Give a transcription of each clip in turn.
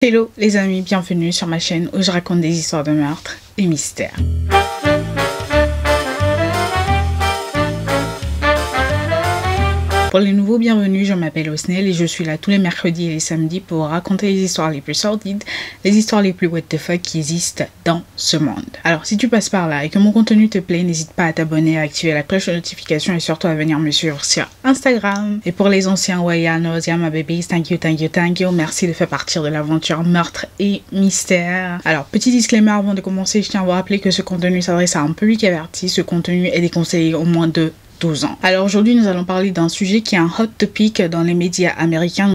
Hello les amis, bienvenue sur ma chaîne où je raconte des histoires de meurtres et mystères. Pour les nouveaux, bienvenue, je m'appelle Osnel et je suis là tous les mercredis et les samedis pour raconter les histoires les plus sordides, les histoires les plus what the fuck qui existent dans ce monde. Alors si tu passes par là et que mon contenu te plaît, n'hésite pas à t'abonner, à activer la cloche de notification et surtout à venir me suivre sur Instagram. Et pour les anciens, Wayano, my babies, thank you, merci de faire partie de l'aventure meurtre et mystère. Alors petit disclaimer avant de commencer, je tiens à vous rappeler que ce contenu s'adresse à un public averti, ce contenu est déconseillé au moins de 12 ans. Alors aujourd'hui, nous allons parler d'un sujet qui est un hot topic dans les médias américains.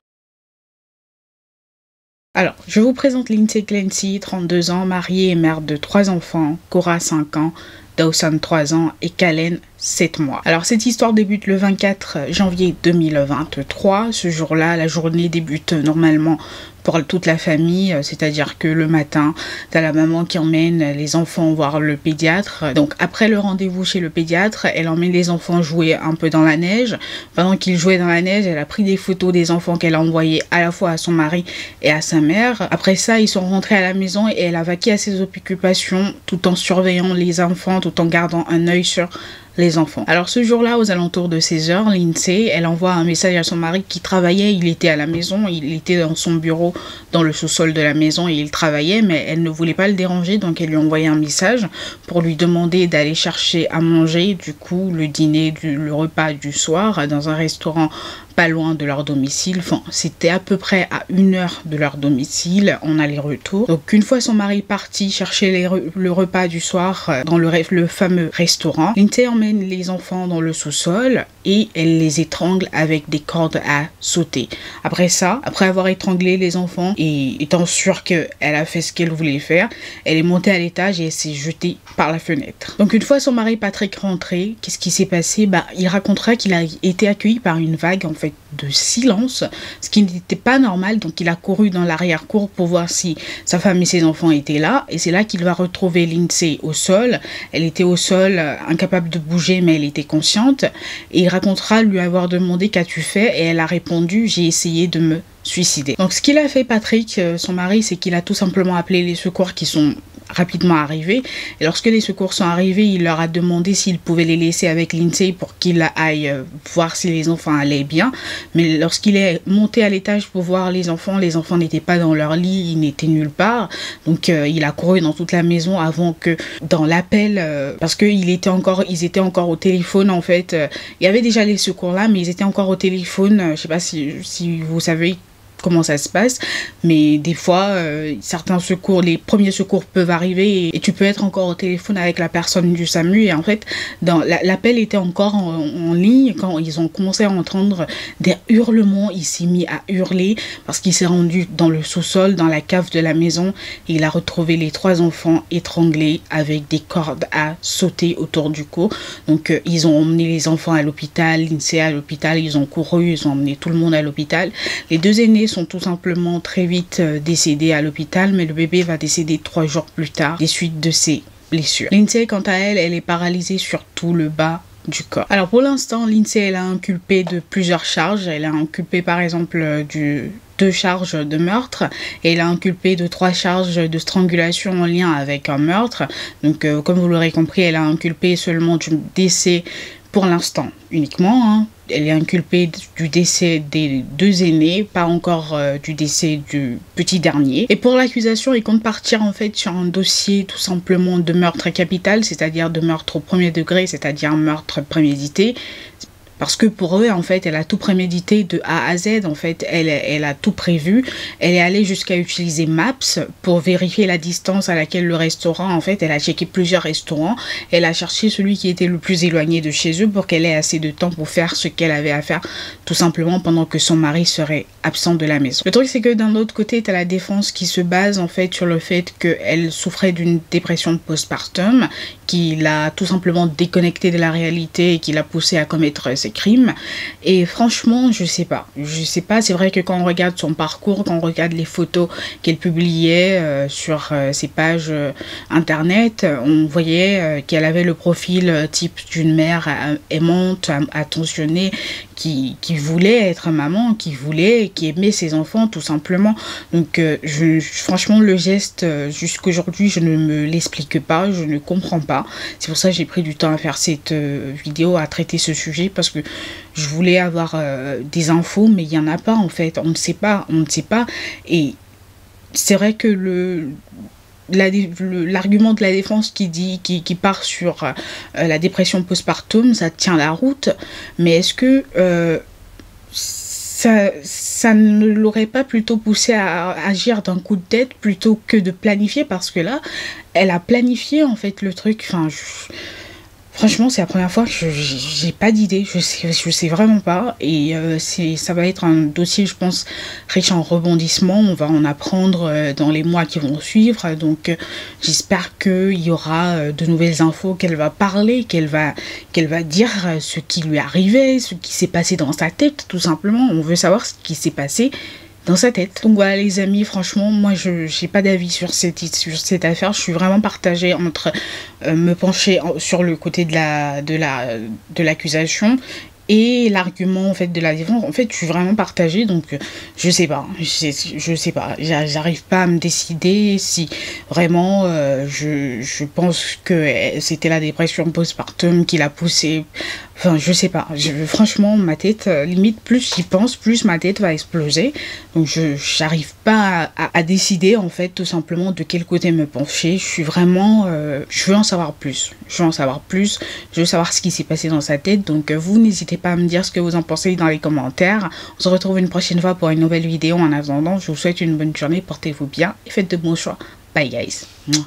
Alors, je vous présente Lindsay Clancy, 32 ans, mariée et mère de 3 enfants, Cora 5 ans, Dawson 3 ans et Kalen 7 mois. Alors cette histoire débute le 24 janvier 2023. Ce jour-là, la journée débute normalement pour toute la famille, c'est-à-dire que le matin, t'as la maman qui emmène les enfants voir le pédiatre. Donc après le rendez-vous chez le pédiatre, elle emmène les enfants jouer un peu dans la neige. Pendant qu'ils jouaient dans la neige, elle a pris des photos des enfants qu'elle a envoyés à la fois à son mari et à sa mère. Après ça, ils sont rentrés à la maison et elle a vaqué à ses occupations tout en surveillant les enfants, tout en gardant un œil sur les enfants. Alors ce jour-là, aux alentours de 16h, Lindsay, elle envoie un message à son mari qui travaillait. Il était à la maison, il était dans son bureau, dans le sous-sol de la maison et il travaillait, mais elle ne voulait pas le déranger, donc elle lui a envoyé un message pour lui demander d'aller chercher à manger, du coup, le dîner, le repas du soir dans un restaurant pas loin de leur domicile. Enfin, c'était à peu près à 1 heure de leur domicile en aller-retour. Donc une fois son mari parti chercher le repas du soir dans le fameux restaurant, Lindsay emmène les enfants dans le sous-sol et elle les étrangle avec des cordes à sauter. Après ça, après avoir étranglé les enfants et étant sûre qu'elle a fait ce qu'elle voulait faire, elle est montée à l'étage et elle s'est jetée par la fenêtre. Donc une fois son mari Patrick rentré, qu'est-ce qui s'est passé? Il racontera qu'il a été accueilli par une vague en fait de silence, ce qui n'était pas normal. Donc il a couru dans l'arrière-cour pour voir si sa femme et ses enfants étaient là, et c'est là qu'il va retrouver Lindsay au sol. Elle était au sol, incapable de bouger, mais elle était consciente, et il racontera lui avoir demandé qu'as-tu fait, et elle a répondu j'ai essayé de me suicider. Donc ce qu'il a fait Patrick, son mari, c'est qu'il a tout simplement appelé les secours qui sont rapidement arrivés, et lorsque les secours sont arrivés, il leur a demandé s'ils pouvaient les laisser avec Lindsay pour qu'il aille voir si les enfants allaient bien. Mais lorsqu'il est monté à l'étage pour voir les enfants n'étaient pas dans leur lit, ils n'étaient nulle part. Donc il a couru dans toute la maison avant que dans l'appel, parce qu'ils étaient encore au téléphone en fait. Il y avait déjà les secours là, mais ils étaient encore au téléphone. Je sais pas si vous savez comment ça se passe, mais des fois certains secours, les premiers secours peuvent arriver et tu peux être encore au téléphone avec la personne du SAMU, et en fait l'appel était encore en ligne quand ils ont commencé à entendre des hurlements. Il s'est mis à hurler parce qu'il s'est rendu dans le sous-sol, dans la cave de la maison, et il a retrouvé les 3 enfants étranglés avec des cordes à sauter autour du cou. Donc ils ont emmené les enfants à l'hôpital, Lindsay à l'hôpital, ils ont couru, ils ont emmené tout le monde à l'hôpital. Les 2 aînés sont tout simplement très vite décédés à l'hôpital, mais le bébé va décéder 3 jours plus tard des suites de ses blessures. Lindsay, quant à elle, elle est paralysée sur tout le bas du corps. Alors pour l'instant, Lindsay, elle a inculpé de plusieurs charges. Elle a inculpé par exemple 2 charges de meurtre, et elle a inculpé de 3 charges de strangulation en lien avec un meurtre. Donc comme vous l'aurez compris, elle a inculpé seulement du décès pour l'instant uniquement, Elle est inculpée du décès des 2 aînés, pas encore du décès du petit dernier. Et pour l'accusation, ils comptent partir en fait sur un dossier tout simplement de meurtre capital, c'est-à-dire de meurtre au 1er degré, c'est-à-dire un meurtre prémédité. Parce que pour eux, en fait, elle a tout prémédité de A à Z. En fait, elle a tout prévu. Elle est allée jusqu'à utiliser Maps pour vérifier la distance à laquelle le restaurant, en fait, elle a checké plusieurs restaurants. Elle a cherché celui qui était le plus éloigné de chez eux pour qu'elle ait assez de temps pour faire ce qu'elle avait à faire, tout simplement pendant que son mari serait absent de la maison. Le truc, c'est que d'un autre côté, tu as la défense qui se base, en fait, sur le fait qu'elle souffrait d'une dépression postpartum, qui l'a tout simplement déconnectée de la réalité et qui l'a poussée à commettre ses crimes. Et franchement, je sais pas, c'est vrai que quand on regarde son parcours, quand on regarde les photos qu'elle publiait sur ses pages internet, on voyait qu'elle avait le profil type d'une mère aimante, attentionnée, qui voulait être maman, qui aimait ses enfants tout simplement. Donc franchement le geste jusqu'aujourd'hui je ne me l'explique pas, je ne comprends pas. C'est pour ça que j'ai pris du temps à faire cette vidéo, à traiter ce sujet, parce que je voulais avoir des infos, mais il n'y en a pas en fait, on ne sait pas, et c'est vrai que l'argument de la défense qui part sur la dépression postpartum, ça tient la route, mais est-ce que ça ne l'aurait pas plutôt poussé à agir d'un coup de tête plutôt que de planifier? Parce que là, elle a planifié en fait le truc. Enfin, franchement, c'est la première fois que j'ai pas d'idée, je sais vraiment pas, et ça va être un dossier, je pense, riche en rebondissements. On va en apprendre dans les mois qui vont suivre, donc j'espère qu'il y aura de nouvelles infos, qu'elle va parler, qu'elle va dire ce qui lui est arrivé, ce qui s'est passé dans sa tête, tout simplement. On veut savoir ce qui s'est passé dans sa tête. Donc voilà les amis, franchement moi je n'ai pas d'avis sur cette affaire. Je suis vraiment partagée entre me pencher sur le côté de l'accusation et l'argument en fait de la défense. En fait je suis vraiment partagée, donc je sais pas, j'arrive pas à me décider si vraiment je pense que c'était la dépression postpartum qui l'a poussée. Enfin, je sais pas. Franchement, ma tête, limite, plus j'y pense, plus ma tête va exploser. Donc, j'arrive pas à décider, en fait, tout simplement, de quel côté me pencher. Je suis vraiment... je veux en savoir plus. Je veux savoir ce qui s'est passé dans sa tête. Donc, vous, n'hésitez pas à me dire ce que vous en pensez dans les commentaires. On se retrouve une prochaine fois pour une nouvelle vidéo. En attendant, je vous souhaite une bonne journée. Portez-vous bien et faites de bons choix. Bye, guys.